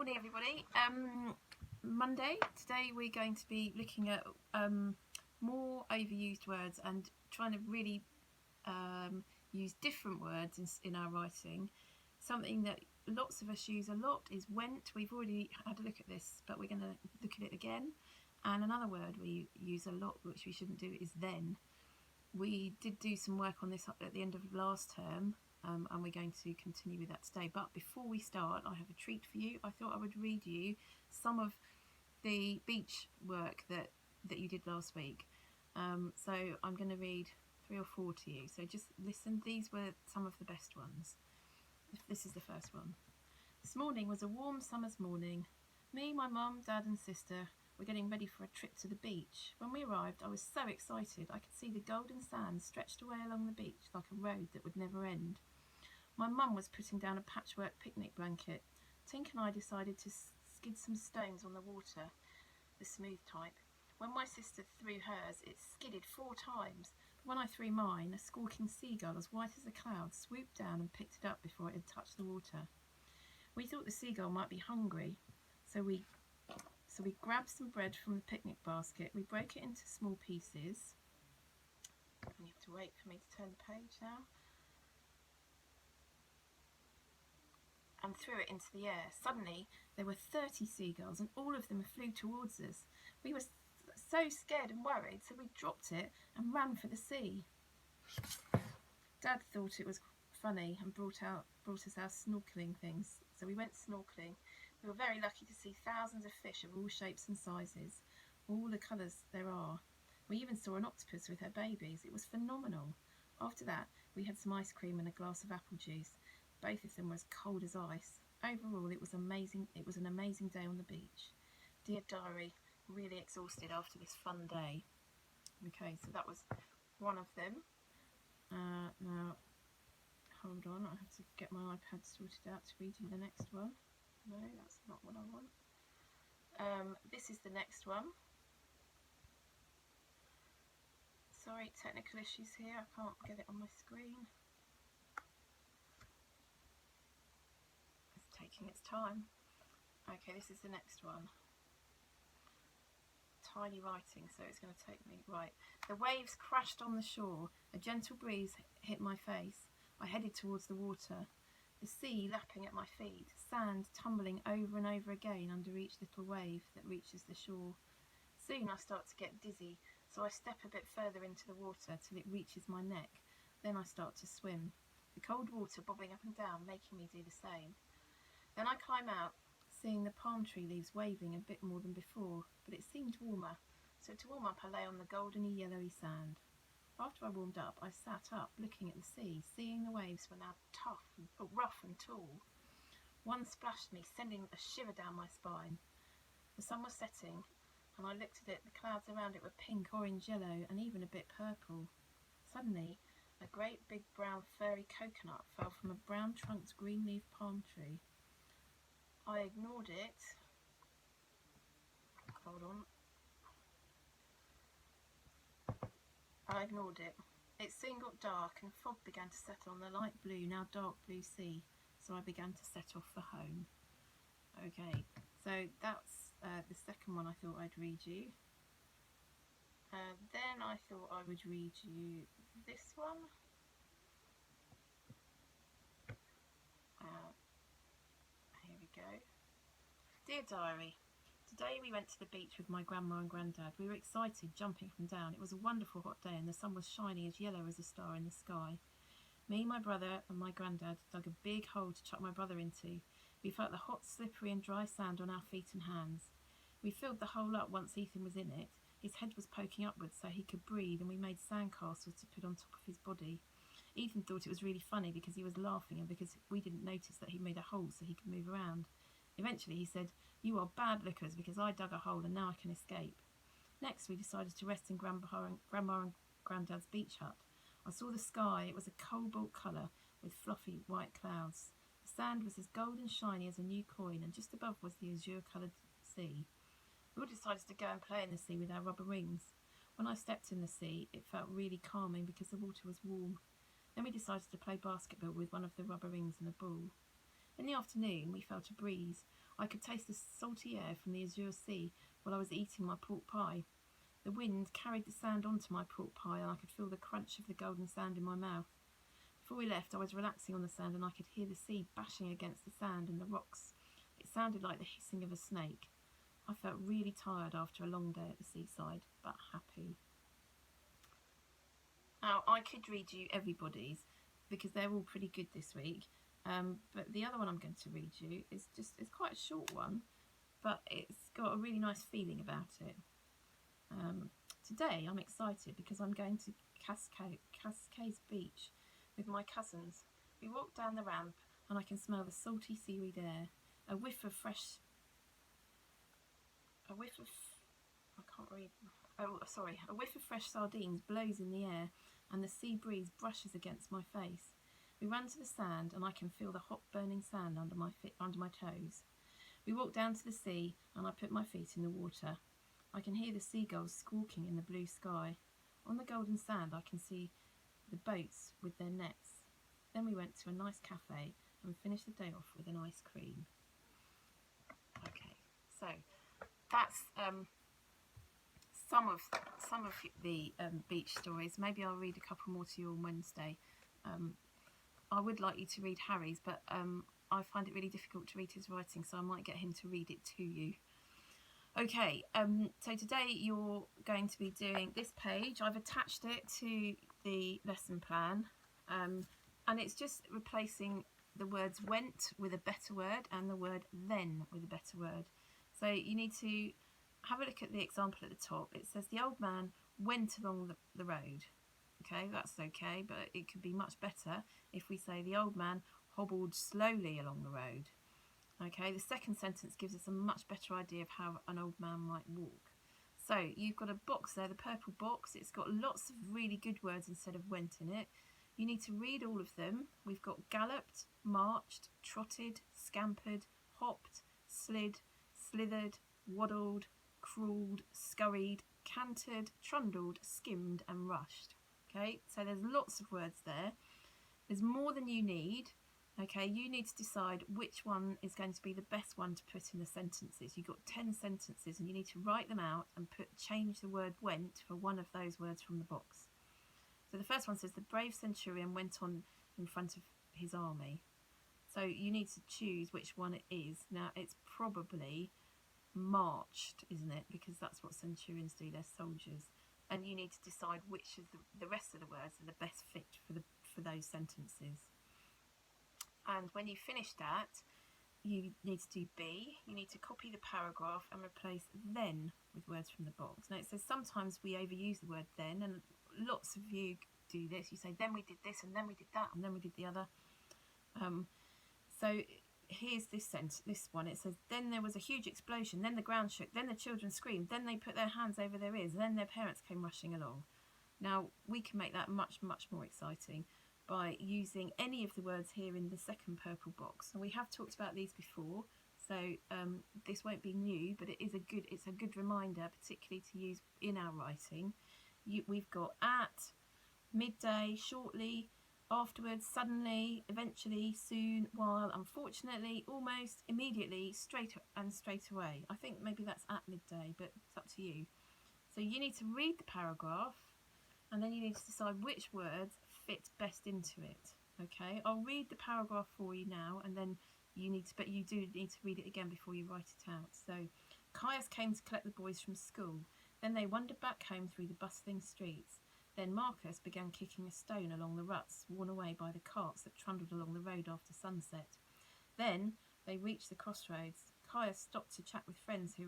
Morning everybody. Monday. Today we're going to be looking at more overused words and trying to really use different words in our writing. Something that lots of us use a lot is went. We've already had a look at this, but we're going to look at it again. And another word we use a lot, which we shouldn't do, is then. We did do some work on this at the end of last term. And we're going to continue with that today. But before we start, I have a treat for you. I thought I would read you some of the beach work that you did last week. So I'm going to read 3 or 4 to you. So just listen. These were some of the best ones. This is the first one. This morning was a warm summer's morning. Me, my mum, dad and sister were getting ready for a trip to the beach. When we arrived, I was so excited. I could see the golden sand stretched away along the beach like a road that would never end. My mum was putting down a patchwork picnic blanket. Tink and I decided to skid some stones on the water, the smooth type. When my sister threw hers, it skidded 4 times. But when I threw mine, a squawking seagull as white as a cloud swooped down and picked it up before it had touched the water. We thought the seagull might be hungry, so we grabbed some bread from the picnic basket. We broke it into small pieces. You have to wait for me to turn the page now. And threw it into the air. Suddenly, there were 30 seagulls and all of them flew towards us. We were so scared and worried, so we dropped it and ran for the sea. Dad thought it was funny and brought us our snorkeling things. So we went snorkeling. We were very lucky to see thousands of fish of all shapes and sizes, all the colours there are. We even saw an octopus with her babies. It was phenomenal. After that, we had some ice cream and a glass of apple juice. Both of them were as cold as ice. Overall, it was amazing. It was an amazing day on the beach. Dear diary, really exhausted after this fun day. Okay, so that was one of them. Now, hold on, I have to get my iPad sorted out to read you the next one. No, that's not what I want. This is the next one. Sorry, technical issues here. I can't get it on my screen. Taking its time. Okay, this is the next one. Tiny writing, so it's going to take me. Right. The waves crashed on the shore. A gentle breeze hit my face. I headed towards the water. The sea lapping at my feet. Sand tumbling over and over again under each little wave that reaches the shore. Soon I start to get dizzy, so I step a bit further into the water till it reaches my neck. Then I start to swim. The cold water bobbing up and down, making me do the same. Then I climb out, seeing the palm tree leaves waving a bit more than before, but it seemed warmer, so to warm up I lay on the goldeny yellowy sand. After I warmed up, I sat up, looking at the sea, seeing the waves were now rough and tall. One splashed me, sending a shiver down my spine. The sun was setting, and I looked at it. The clouds around it were pink, orange, yellow, and even a bit purple. Suddenly, a great big brown furry coconut fell from a brown-trunked green-leaf palm tree. I ignored it. Hold on. I ignored it. It soon got dark and fog began to settle on the light blue, now dark blue sea, so I began to set off for home. Okay, so that's the second one I thought I'd read you. Then I thought I would read you this one. Here we go. Dear diary, today we went to the beach with my grandma and granddad. We were excited, jumping up and down. It was a wonderful hot day and the sun was shining as yellow as a star in the sky. Me, my brother and my granddad dug a big hole to chuck my brother into. We felt the hot, slippery and dry sand on our feet and hands. We filled the hole up once Ethan was in it. His head was poking upwards so he could breathe, and we made sandcastles to put on top of his body. Ethan thought it was really funny because he was laughing and because we didn't notice that he made a hole so he could move around. Eventually he said, "You are bad lookers because I dug a hole and now I can escape." Next we decided to rest in Grandma and Granddad's beach hut. I saw the sky. It was a cobalt colour with fluffy white clouds. The sand was as gold and shiny as a new coin, and just above was the azure-coloured sea. We all decided to go and play in the sea with our rubber rings. When I stepped in the sea, it felt really calming because the water was warm. Then we decided to play basketball with one of the rubber rings and a ball. In the afternoon, we felt a breeze. I could taste the salty air from the azure sea while I was eating my pork pie. The wind carried the sand onto my pork pie and I could feel the crunch of the golden sand in my mouth. Before we left, I was relaxing on the sand and I could hear the sea bashing against the sand and the rocks. It sounded like the hissing of a snake. I felt really tired after a long day at the seaside, but happy. Now, I could read you everybody's because they're all pretty good this week. But the other one I'm going to read you it's quite a short one, but it's got a really nice feeling about it. Today I'm excited because I'm going to Cascades Beach with my cousins. We walk down the ramp and I can smell the salty seaweed air. A whiff of fresh sardines blows in the air and the sea breeze brushes against my face. We run to the sand and I can feel the hot burning sand under my toes. We walk down to the sea and I put my feet in the water. I can hear the seagulls squawking in the blue sky. On the golden sand I can see the boats with their nets. Then we went to a nice cafe and finished the day off with an ice cream. Okay, so that's some of the beach stories. Maybe I'll read a couple more to you on Wednesday. I would like you to read Harry's, but I find it really difficult to read his writing, so I might get him to read it to you. Okay, so today you're going to be doing this page. I've attached it to the lesson plan, and it's just replacing the words went with a better word and the word then with a better word. So you need to have a look at the example at the top. It says the old man went along the road. Okay, that's okay, but it could be much better if we say the old man hobbled slowly along the road. Okay, the second sentence gives us a much better idea of how an old man might walk. So you've got a box there, the purple box. It's got lots of really good words instead of went in it. You need to read all of them. We've got galloped, marched, trotted, scampered, hopped, slid, slithered, waddled, crawled, scurried, cantered, trundled, skimmed and rushed. Okay, so there's lots of words there. There's more than you need. Okay, you need to decide which one is going to be the best one to put in the sentences. You've got 10 sentences and you need to write them out and change the word went for one of those words from the box. So the first one says the brave centurion went on in front of his army. So you need to choose which one it is. Now it's probably marched, isn't it? Because that's what centurions do, they're soldiers. And you need to decide which of the rest of the words are the best fit for those sentences. And when you finish that, you need to do B. You need to copy the paragraph and replace then with words from the box. Now it says sometimes we overuse the word then, and lots of you do this. You say then we did this and then we did that and then we did the other. So here's this one. It says then there was a huge explosion, then the ground shook, then the children screamed, then they put their hands over their ears, then their parents came rushing along. Now we can make that much more exciting by using any of the words here in the second purple box. And we have talked about these before, so this won't be new, but it's a good reminder, particularly to use in our writing. We've got at, midday, shortly, afterwards, suddenly, eventually, soon, while, unfortunately, almost, immediately, straight away. I think maybe that's at midday, but it's up to you. So you need to read the paragraph and then you need to decide which words fit best into it. Okay, I'll read the paragraph for you now, and then you do need to read it again before you write it out. So Caius came to collect the boys from school. Then they wandered back home through the bustling streets. Then Marcus began kicking a stone along the ruts worn away by the carts that trundled along the road after sunset. Then they reached the crossroads. Caius stopped to chat with friends who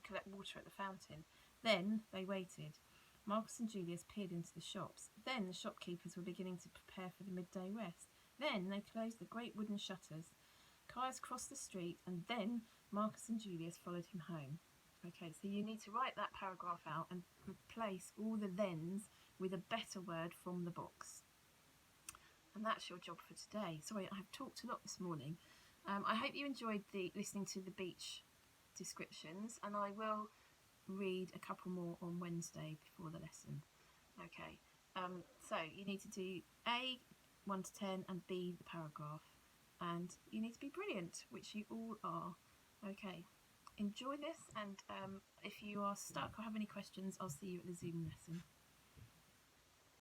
collect water at the fountain. Then they waited. Marcus and Julius peered into the shops. Then the shopkeepers were beginning to prepare for the midday rest. Then they closed the great wooden shutters. Caius crossed the street, and then Marcus and Julius followed him home. Okay, so you need to write that paragraph out and replace all the thens with a better word from the box. And that's your job for today. Sorry, I've talked a lot this morning. I hope you enjoyed listening to the beach descriptions, and I will read a couple more on Wednesday before the lesson. Okay, so you need to do A, 1 to 10, and B, the paragraph. and you need to be brilliant, which you all are. Okay, enjoy this, and if you are stuck or have any questions, I'll see you at the Zoom lesson.